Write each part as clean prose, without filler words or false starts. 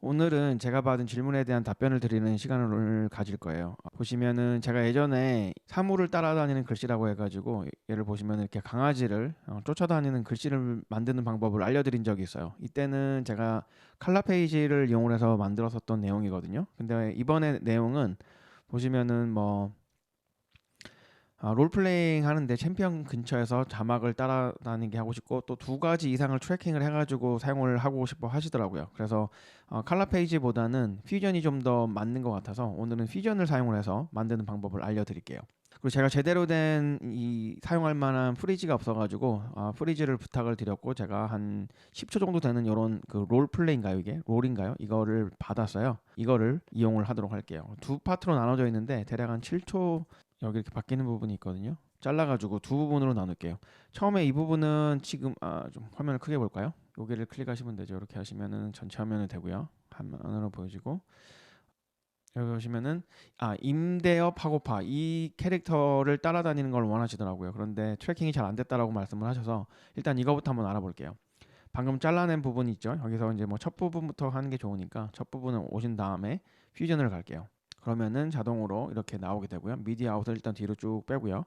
오늘은 제가 받은 질문에 대한 답변을 드리는 시간을 가질 거예요. 보시면은 제가 예전에 사물을 따라다니는 글씨라고 해가지고 예를 보시면 이렇게 강아지를 쫓아다니는 글씨를 만드는 방법을 알려드린 적이 있어요. 이때는 제가 칼라 페이지를 이용해서 만들었었던 내용이거든요. 근데 이번에 내용은 보시면은 뭐 롤플레잉 하는데 챔피언 근처에서 자막을 따라다니게 하고 싶고 또 두 가지 이상을 트래킹을 해가지고 사용을 하고 싶어 하시더라고요. 그래서 칼라 페이지보다는 퓨전이 좀 더 맞는 것 같아서 오늘은 퓨전을 사용을 해서 만드는 방법을 알려드릴게요. 그리고 제가 제대로 된 이 사용할 만한 프리즈가 없어가지고 프리즈를 부탁을 드렸고 제가 한 10초 정도 되는 이런 그 롤플레이인가요, 이게 롤인가요? 이거를 받았어요. 이거를 이용을 하도록 할게요. 두 파트로 나눠져 있는데 대략 한 7초 여기 이렇게 바뀌는 부분이 있거든요. 잘라가지고 두 부분으로 나눌게요. 처음에 이 부분은 지금 좀 화면을 크게 볼까요? 여기를 클릭하시면 되죠. 이렇게 하시면은 전체 화면이 되고요. 화면으로 보여지고 여기 보시면은 임대업 하고파 이 캐릭터를 따라다니는 걸 원하시더라고요. 그런데 트래킹이 잘 안 됐다라고 말씀을 하셔서 일단 이거부터 한번 알아볼게요. 방금 잘라낸 부분이 있죠. 여기서 이제 뭐 첫 부분부터 하는 게 좋으니까 첫 부분을 오신 다음에 퓨전을 갈게요. 그러면은 자동으로 이렇게 나오게 되고요. 미디어 아웃을 일단 뒤로 쭉 빼고요.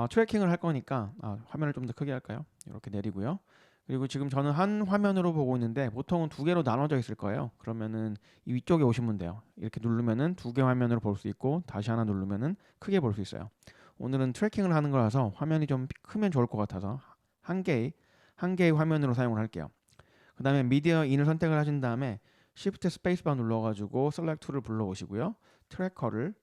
트래킹을 할 거니까 화면을 좀 더 크게 할까요? 이렇게 내리고요. 그리고 지금 저는 한 화면으로 보고 있는데 보통은 두 개로 나눠져 있을 거예요. 그러면은 이 위쪽에 오시면 돼요. 이렇게 누르면은 두 개 화면으로 볼 수 있고 다시 하나 누르면은 크게 볼 수 있어요. 오늘은 트래킹을 하는 거라서 화면이 좀 크면 좋을 것 같아서 한 개의 한 개의 화면으로 사용을 할게요. 그 다음에 미디어 인을 선택을 하신 다음에 Shift 스페이스바 눌러가지고 Select 툴을 불러오시고요. 트래커를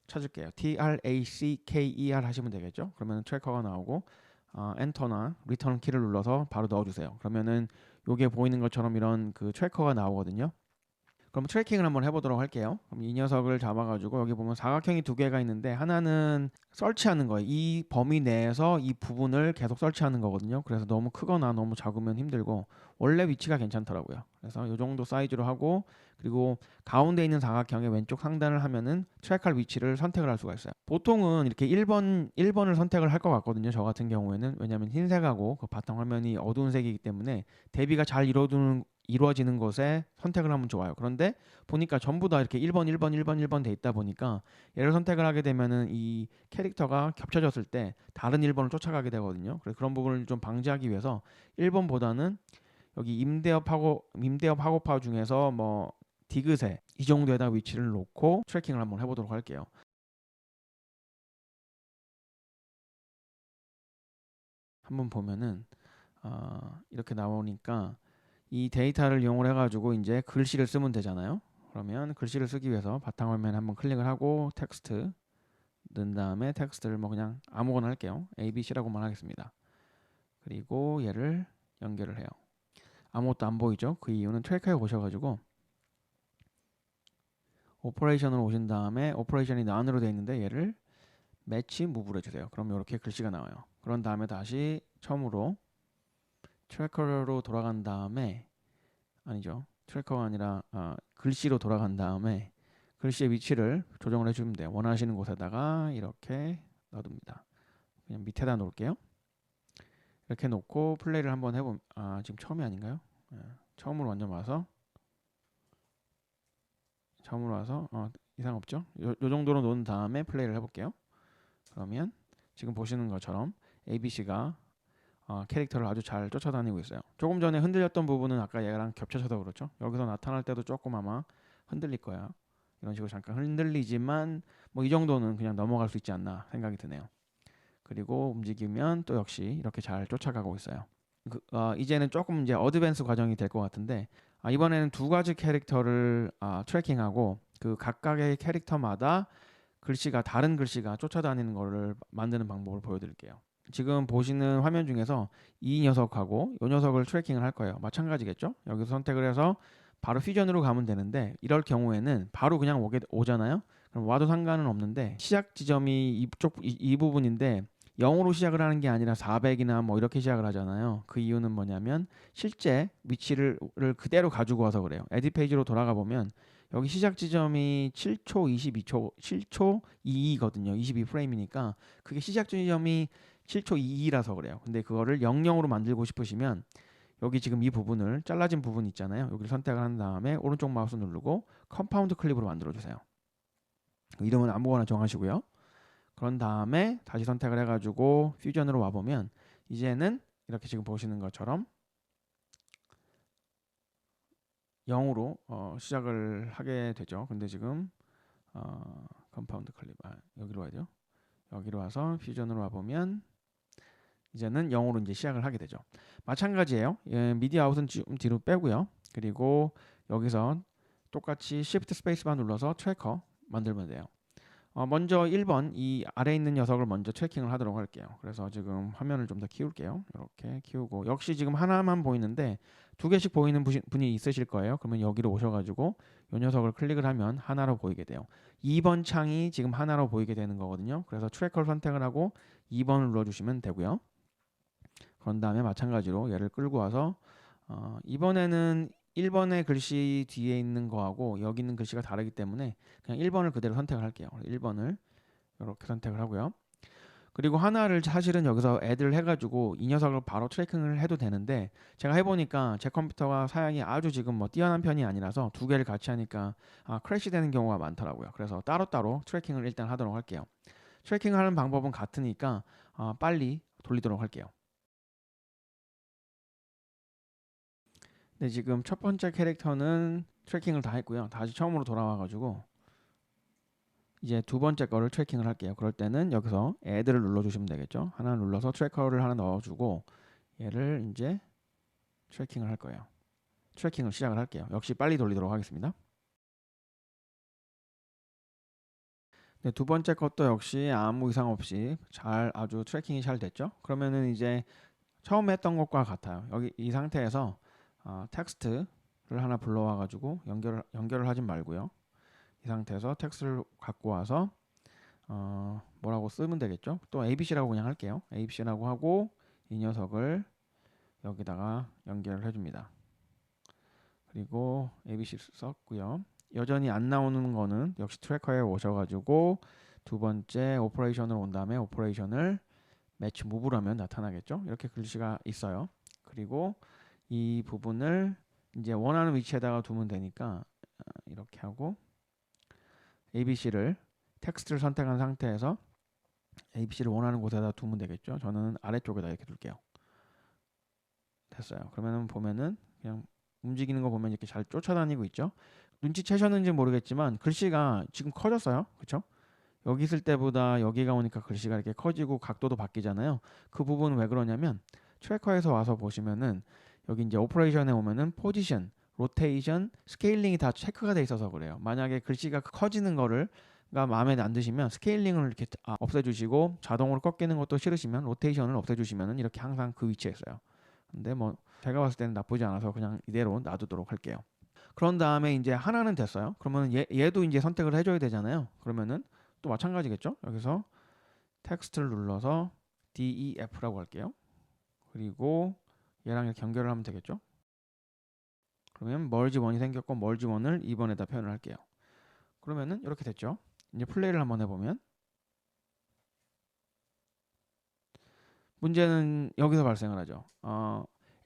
찾을게요. TRACKER 하시면 되겠죠. 그러면 트래커가 나오고 엔터나 리턴 키를 눌러서 바로 넣어주세요. 그러면은 요게 보이는 것처럼 이런 그 트래커가 나오거든요. 그럼 트래킹을 한번 해보도록 할게요. 그럼 이 녀석을 잡아가지고 여기 보면 사각형이 두 개가 있는데 하나는 설치하는 거예요. 이 범위 내에서 이 부분을 계속 설치하는 거거든요. 그래서 너무 크거나 너무 작으면 힘들고 원래 위치가 괜찮더라고요. 그래서 이 정도 사이즈로 하고 그리고 가운데 있는 사각형의 왼쪽 상단을 하면은 트랙할 위치를 선택을 할 수가 있어요. 보통은 이렇게 1번을 선택을 할 것 같거든요. 저 같은 경우에는 왜냐하면 흰색하고 그 바탕 화면이 어두운 색이기 때문에 대비가 잘 이루어지는 것에 선택을 하면 좋아요. 그런데 보니까 전부 다 이렇게 1번, 1번, 1번, 1번 돼 있다 보니까 얘를 선택을 하게 되면은 이 캐릭터가 겹쳐졌을 때 다른 1번을 쫓아가게 되거든요. 그래서 그런 부분을 좀 방지하기 위해서 1번보다는 여기 임대업 하고파 중에서 뭐 디귿에 이 정도에다 위치를 놓고 트래킹을 한번 해보도록 할게요. 한번 보면은 이렇게 나오니까 이 데이터를 이용을 해가지고 이제 글씨를 쓰면 되잖아요. 그러면 글씨를 쓰기 위해서 바탕화면에 한번 클릭을 하고 텍스트 넣은 다음에 텍스트를 뭐 그냥 아무거나 할게요. ABC라고만 하겠습니다. 그리고 얘를 연결을 해요. 아무것도 안 보이죠? 그 이유는 트래커에 오셔가지고 오퍼레이션으로 오신 다음에 오퍼레이션이 안으로 되어 있는데 얘를 매치 무브를 해주세요. 그럼 이렇게 글씨가 나와요. 그런 다음에 다시 처음으로 트래커로 돌아간 다음에 아니죠. 트래커가 아니라 글씨로 돌아간 다음에 글씨의 위치를 조정을 해주면 돼요. 원하시는 곳에다가 이렇게 놔둡니다. 그냥 밑에다 놓을게요. 이렇게 놓고 플레이를 한번 해보면 지금 처음이 아닌가요? 처음으로 완전 와서 이상 없죠? 요 정도로 놓은 다음에 플레이를 해볼게요. 그러면 지금 보시는 것처럼 ABC가 캐릭터를 아주 잘 쫓아다니고 있어요. 조금 전에 흔들렸던 부분은 아까 얘랑 겹쳐져서 그렇죠. 여기서 나타날 때도 조금 아마 흔들릴 거야. 이런 식으로 잠깐 흔들리지만 뭐 이 정도는 그냥 넘어갈 수 있지 않나 생각이 드네요. 그리고 움직이면 또 역시 이렇게 잘 쫓아가고 있어요. 이제는 조금 이제 어드밴스 과정이 될 것 같은데 이번에는 두 가지 캐릭터를 트래킹하고 그 각각의 캐릭터마다 다른 글씨가 쫓아다니는 거를 만드는 방법을 보여드릴게요. 지금 보시는 화면 중에서 이 녀석하고 이 녀석을 트래킹을 할 거예요. 마찬가지겠죠? 여기서 선택을 해서 바로 퓨전으로 가면 되는데 이럴 경우에는 바로 그냥 오잖아요. 그럼 와도 상관은 없는데 시작 지점이 이 부분인데 0으로 시작을 하는 게 아니라 400이나 뭐 이렇게 시작을 하잖아요. 그 이유는 뭐냐면 실제 위치를 그대로 가지고 와서 그래요. 에디 페이지로 돌아가 보면 여기 시작 지점이 7초 22초 7초 22거든요. 22프레임이니까 그게 시작 지점이 7초 22라서 그래요. 근데 그거를 00으로 만들고 싶으시면 여기 지금 이 부분을 잘라진 부분 있잖아요. 여기를 선택을 한 다음에 오른쪽 마우스 누르고 컴파운드 클립으로 만들어 주세요. 이름은 아무거나 정하시고요. 그런 다음에 다시 선택을 해가지고 퓨전으로 와보면 이제는 이렇게 지금 보시는 것처럼 0으로 시작을 하게 되죠. 근데 지금 컴파운드 클립 여기로 와야 돼요. 여기로 와서 퓨전으로 와보면 이제는 0으로 이제 시작을 하게 되죠. 마찬가지예요. 예, 미디어 아웃은 좀 뒤로 빼고요. 그리고 여기서 똑같이 Shift 스페이스바 눌러서 트래커 만들면 돼요. 먼저 1번 이 아래에 있는 녀석을 먼저 트래킹을 하도록 할게요. 그래서 지금 화면을 좀 더 키울게요. 이렇게 키우고 역시 지금 하나만 보이는데 두 개씩 보이는 분이 있으실 거예요. 그러면 여기로 오셔가지고 이 녀석을 클릭을 하면 하나로 보이게 돼요. 2번 창이 지금 하나로 보이게 되는 거거든요. 그래서 트래커를 선택을 하고 2번을 눌러주시면 되고요. 그런 다음에 마찬가지로 얘를 끌고 와서 이번에는 1번의 글씨 뒤에 있는 거하고 여기 있는 글씨가 다르기 때문에 그냥 1번을 그대로 선택을 할게요. 1번을 이렇게 선택을 하고요. 그리고 하나를 사실은 여기서 애드를 해가지고 이 녀석을 바로 트래킹을 해도 되는데 제가 해보니까 제 컴퓨터가 사양이 아주 지금 뭐 뛰어난 편이 아니라서 두 개를 같이 하니까 크래시 되는 경우가 많더라고요. 그래서 따로따로 트래킹을 일단 하도록 할게요. 트래킹을 하는 방법은 같으니까 빨리 돌리도록 할게요. 네, 지금 첫 번째 캐릭터는 트래킹을 다 했고요. 다시 처음으로 돌아와가지고 이제 두 번째 거를 트래킹을 할게요. 그럴 때는 여기서 애드를 눌러주시면 되겠죠. 하나 눌러서 트래커를 하나 넣어주고 얘를 이제 트래킹을 할 거예요. 트래킹을 시작을 할게요. 역시 빨리 돌리도록 하겠습니다. 네, 두 번째 것도 역시 아무 이상 없이 아주 트래킹이 잘 됐죠. 그러면은 이제 처음에 했던 것과 같아요. 여기 이 상태에서 텍스트를 하나 불러와 가지고 연결을 하진 말고요. 이 상태에서 텍스트를 갖고 와서 뭐라고 쓰면 되겠죠. 또 ABC라고 그냥 할게요. ABC라고 하고 이 녀석을 여기다가 연결을 해줍니다. 그리고 ABC 썼고요. 여전히 안 나오는 거는 역시 트래커에 오셔가지고 두 번째 오퍼레이션을 온 다음에 오퍼레이션을 매치 무브로 하면 나타나겠죠. 이렇게 글씨가 있어요. 그리고 이 부분을 이제 원하는 위치에다가 두면 되니까 이렇게 하고 ABC를 텍스트를 선택한 상태에서 ABC를 원하는 곳에다 두면 되겠죠. 저는 아래쪽에다 이렇게 둘게요. 됐어요. 그러면은 보면은 그냥 움직이는 거 보면 이렇게 잘 쫓아다니고 있죠. 눈치채셨는지 모르겠지만 글씨가 지금 커졌어요. 그렇죠? 여기 있을 때보다 여기가 오니까 글씨가 이렇게 커지고 각도도 바뀌잖아요. 그 부분은 왜 그러냐면 트래커에서 와서 보시면은 여기 이제 오퍼레이션에 오면은 포지션, 로테이션, 스케일링이 다 체크가 돼 있어서 그래요. 만약에 글씨가 커지는 거를 마음에 안 드시면 스케일링을 이렇게 없애주시고 자동으로 꺾이는 것도 싫으시면 로테이션을 없애주시면은 이렇게 항상 그 위치에 있어요. 근데 뭐 제가 봤을 때는 나쁘지 않아서 그냥 이대로 놔두도록 할게요. 그런 다음에 이제 하나는 됐어요. 그러면 얘도 이제 선택을 해줘야 되잖아요. 그러면은 또 마찬가지겠죠. 여기서 텍스트를 눌러서 DEF라고 할게요. 그리고 얘랑 이렇게 연결을 하면 되겠죠. 그러면 멀지1이 생겼고 멀지1을 2번에다 표현을 할게요. 그러면은 이렇게 됐죠. 이제 플레이를 한번 해보면 문제는 여기서 발생을 하죠.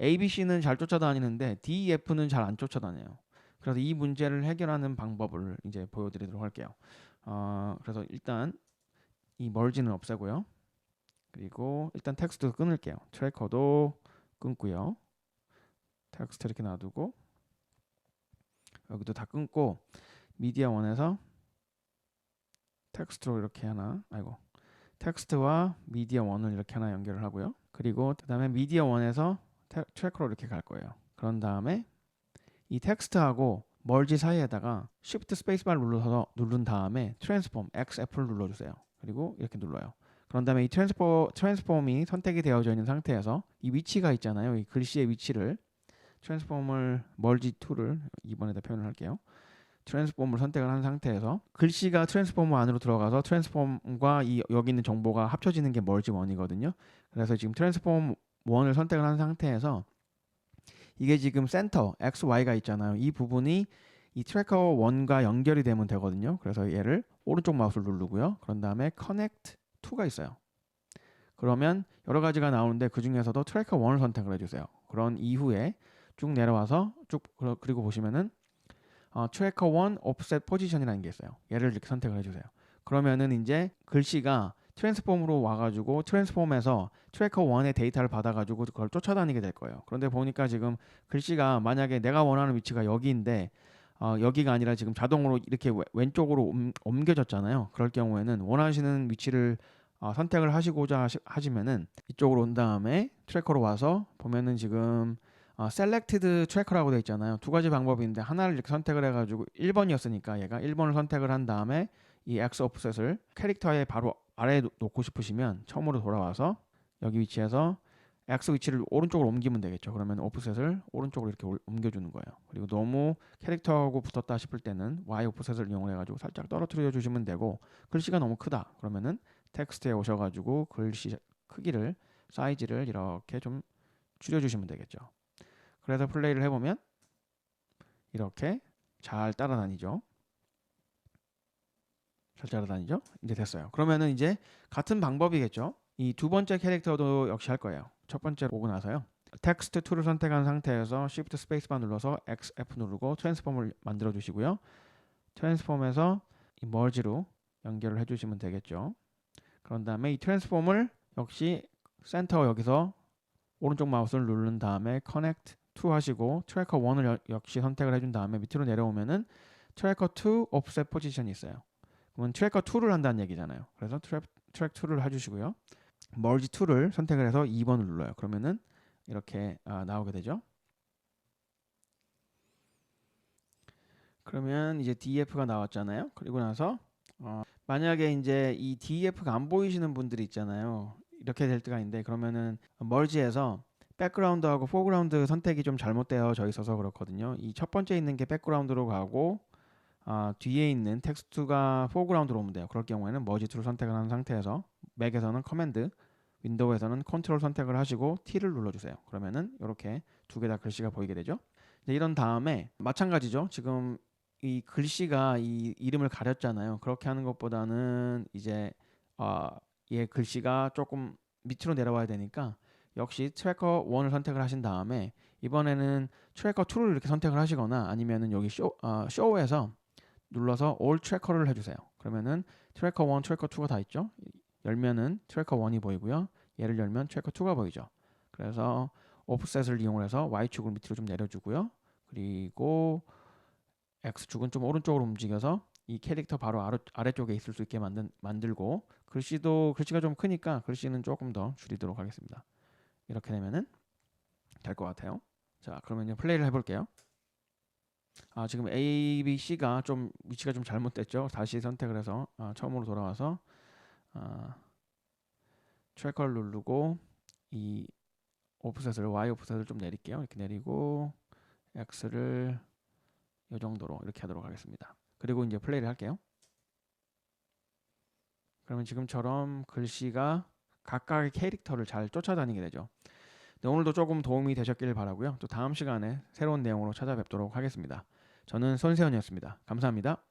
ABC는 잘 쫓아다니는데 DEF는 잘 안 쫓아다녀요. 그래서 이 문제를 해결하는 방법을 이제 보여드리도록 할게요. 그래서 일단 이 멀지는 없애고요. 그리고 일단 텍스트 끊을게요. 트래커도 끊고요. 텍스트 이렇게 놔두고 여기도 다 끊고 미디어 원에서 텍스트로 이렇게 하나 텍스트와 미디어 원을 이렇게 하나 연결을 하고요. 그리고 그 다음에 미디어 원에서 트래커로 이렇게 갈 거예요. 그런 다음에 이 텍스트하고 멀지 사이에다가 Shift 스페이스바를 누른 다음에 트랜스폼 XF를 눌러주세요. 그리고 이렇게 눌러요. 그런 다음에 이 트랜스폼이 선택이 되어져 있는 상태에서 이 위치가 있잖아요. 이 글씨의 위치를 트랜스폼을 멀지 2를 2번에다 표현을 할게요. 트랜스폼을 선택을 한 상태에서 글씨가 트랜스폼 안으로 들어가서 트랜스폼과 여기 있는 정보가 합쳐지는 게 멀지 1이거든요. 그래서 지금 트랜스폼 1을 선택을 한 상태에서 이게 지금 센터 X, Y가 있잖아요. 이 부분이 이 트래커 1과 연결이 되면 되거든요. 그래서 얘를 오른쪽 마우스를 누르고요. 그런 다음에 Connect 2가 있어요. 그러면 여러 가지가 나오는데 그 중에서도 트래커 1을 선택을 해주세요. 그런 이후에 쭉 내려와서 그리고 보시면은 트래커 1 offset 포지션이라는 게 있어요. 얘를 이렇게 선택을 해주세요. 그러면은 이제 글씨가 트랜스폼으로 와가지고 트랜스폼에서 트래커 1의 데이터를 받아가지고 그걸 쫓아다니게 될 거예요. 그런데 보니까 지금 글씨가 만약에 내가 원하는 위치가 여기인데 여기가 아니라 지금 자동으로 이렇게 왼쪽으로 옮겨졌잖아요. 그럴 경우에는 원하시는 위치를 선택을 하시고자 하시면은 이쪽으로 온 다음에 트래커로 와서 보면은 지금 selected tracker라고 되어 있잖아요. 두 가지 방법인데 하나를 이렇게 선택을 해가지고 1번이었으니까 얘가 1번을 선택을 한 다음에 이 X offset을 캐릭터의 바로 아래에 놓고 싶으시면 처음으로 돌아와서 여기 위치에서 X 위치를 오른쪽으로 옮기면 되겠죠. 그러면 오프셋을 오른쪽으로 이렇게 옮겨주는 거예요. 그리고 너무 캐릭터하고 붙었다 싶을 때는 Y 오프셋을 이용해가지고 살짝 떨어뜨려 주시면 되고, 글씨가 너무 크다 그러면은 텍스트에 오셔가지고 글씨 크기를 사이즈를 이렇게 좀 줄여주시면 되겠죠. 그래서 플레이를 해보면 이렇게 잘 따라다니죠. 잘 따라다니죠. 이제 됐어요. 그러면은 이제 같은 방법이겠죠. 이 두 번째 캐릭터도 역시 할 거예요. 첫 번째 오고 나서요. 텍스트 툴을 선택한 상태에서 Shift 스페이스바 눌러서 XF 누르고 트랜스폼을 만들어 주시고요. 트랜스폼에서 이 머지로 연결을 해주시면 되겠죠. 그런 다음에 이 트랜스폼을 역시 센터 여기서 오른쪽 마우스를 누른 다음에 Connect to 하시고 트래커 1을 역시 선택을 해준 다음에 밑으로 내려오면은 트래커 2 offset 포지션이 있어요. 그러면 트래커 2를 한다는 얘기잖아요. 그래서 트랙 2를 해주시고요. Merge 2를 선택을 해서 2번을 눌러요. 그러면은 이렇게 나오게 되죠. 그러면 이제 DF가 나왔잖아요. 그리고 나서 만약에 이제 이 DF가 안 보이시는 분들이 있잖아요. 이렇게 될 때가 있는데 그러면은 머지에서 백그라운드하고 포그라운드 선택이 좀 잘못되어져 있어서 그렇거든요. 이 첫 번째 있는 게 백그라운드로 가고 뒤에 있는 텍스트가 포그라운드로 오면 돼요. 그럴 경우에는 머지 툴을 선택을 한 상태에서 맥에서는 커맨드, 윈도우에서는 컨트롤 선택을 하시고 T를 눌러주세요. 그러면은 이렇게 두 개 다 글씨가 보이게 되죠. 이런 다음에 마찬가지죠. 지금 이 글씨가 이 이름을 가렸잖아요. 그렇게 하는 것보다는 이제 얘 글씨가 조금 밑으로 내려와야 되니까 역시 트래커 1을 선택을 하신 다음에 이번에는 트래커 2를 이렇게 선택을 하시거나 아니면은 여기 쇼에서 눌러서 All Tracker를 해주세요. 그러면은 트래커 1, 트래커 2가 다 있죠. 열면은 트래커 1이 보이고요. 얘를 열면 트래커 2가 보이죠. 그래서 오프셋을 이용해서 Y축을 밑으로 좀 내려주고요. 그리고 X축은 좀 오른쪽으로 움직여서 이 캐릭터 바로 아래쪽에 있을 수 있게 만들고 글씨가 좀 크니까 글씨는 조금 더 줄이도록 하겠습니다. 이렇게 되면은 될 것 같아요. 자, 그러면 이제 플레이를 해볼게요. 지금 A, B, C가 좀 위치가 좀 잘못됐죠. 다시 선택을 해서 처음으로 돌아와서 트래커를 누르고 이 오프셋을 Y 오프셋을 좀 내릴게요. 이렇게 내리고 X를 이 정도로 이렇게 하도록 하겠습니다. 그리고 이제 플레이를 할게요. 그러면 지금처럼 글씨가 각각의 캐릭터를 잘 쫓아다니게 되죠. 네, 오늘도 조금 도움이 되셨길 바라고요. 또 다음 시간에 새로운 내용으로 찾아뵙도록 하겠습니다. 저는 손세현이었습니다. 감사합니다.